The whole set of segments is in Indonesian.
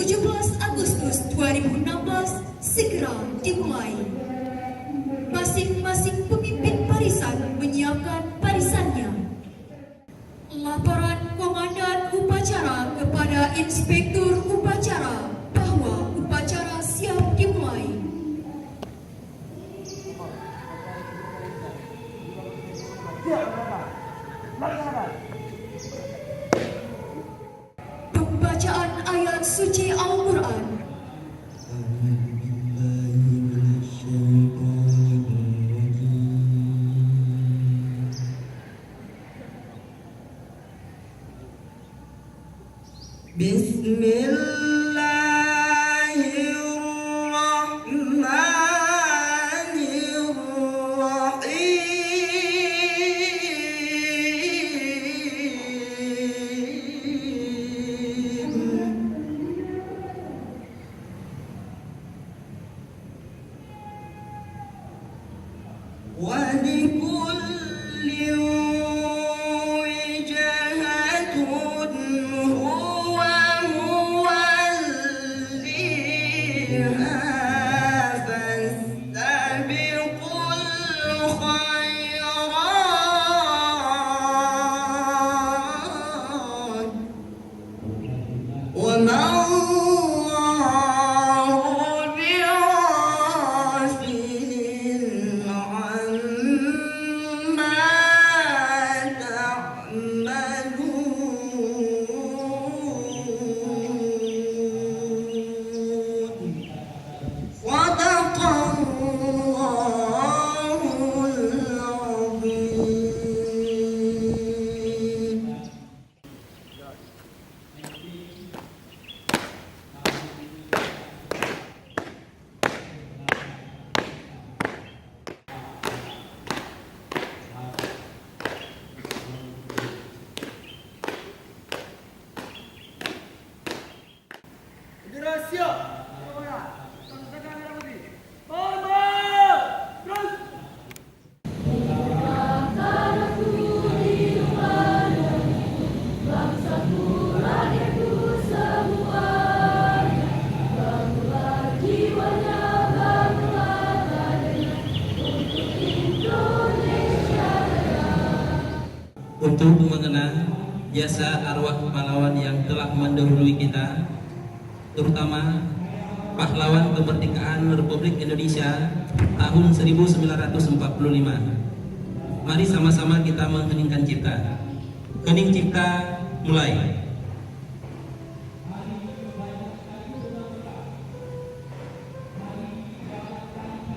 17 Agustus 2016 segera dimulai. Masing-masing pemimpin barisan menyiapkan barisannya. Laporan Komandan Upacara kepada Inspektur Upacara bahwa upacara siap dimulai. Pembacaan ayat suci Al-Quran. Untuk mengenang jasa arwah pahlawan yang telah mendahului kita, terutama pahlawan kemerdekaan Republik Indonesia tahun 1945. Mari sama-sama kita mengheningkan cipta. Hening cipta, mulai.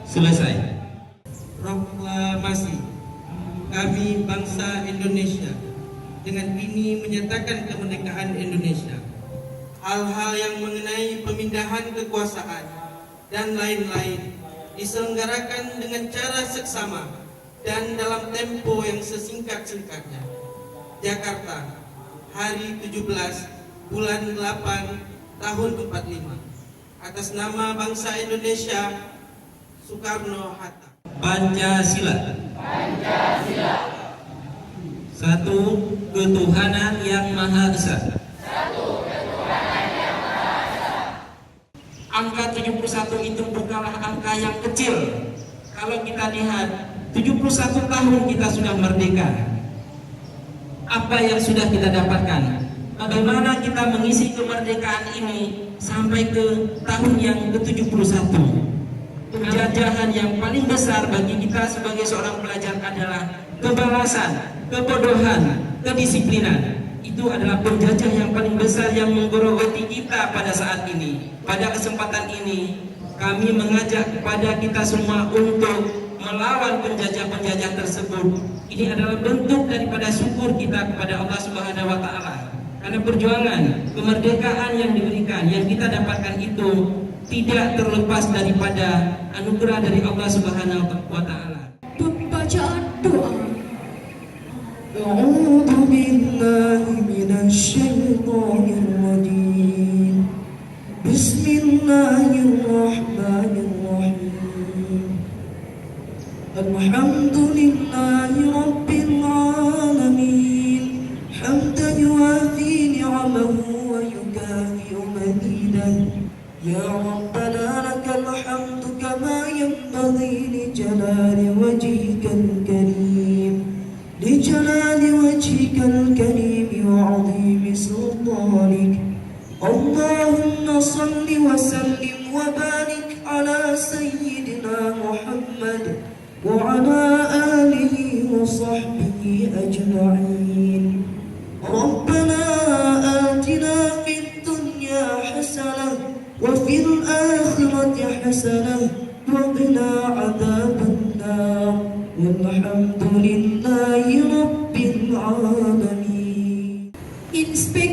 Selesai. Proklamasi. Kami bangsa Indonesia dengan ini menyatakan kemerdekaan Indonesia. Hal-hal yang mengenai pemindahan kekuasaan dan lain-lain diselenggarakan dengan cara seksama dan dalam tempo yang sesingkat-singkatnya. Jakarta, hari 17 bulan 8 tahun 45. Atas nama bangsa Indonesia, Soekarno-Hatta. Pancasila. Satu ketuhanan yang Maha Esa. Angka 71 itu bukanlah angka yang kecil. Kalau kita lihat 71 tahun kita sudah merdeka. Apa yang sudah kita dapatkan? Bagaimana kita mengisi kemerdekaan ini sampai ke tahun yang ke-71? Penjajahan yang paling besar bagi kita sebagai seorang pelajar adalah kebalasan, kebodohan, kedisiplinan. Itu adalah penjajah yang paling besar yang menggerogoti kita pada saat ini. Pada kesempatan ini, kami mengajak kepada kita semua untuk melawan penjajah-penjajah tersebut. Ini adalah bentuk daripada syukur kita kepada Allah Subhanahu wa Ta'ala. Karena perjuangan kemerdekaan yang diberikan, yang kita dapatkan itu tidak terlepas daripada anugerah dari Allah Subhanahu wa Ta'ala. Pembacaan doa. A'udzu billahi minasy syaithanir rajim. Bismillahirrahmanirrahim. Alhamdulillahi rabbil alamin. Hamdan yuwafi ni'amahu wa yukafi mazidah. يا ربنا لك الحمد كما ينبغي لجلال وجهك الكريم وعظيم سلطانك. اللهم صل وسلم وبارك على سيدنا محمد وعلى آله وصحبه أجمعين. ربنا آتنا في الدنيا حسنة وفي الآخرة حسنة وقنا عذاب النار والحمد لله رب العالمين. Inspect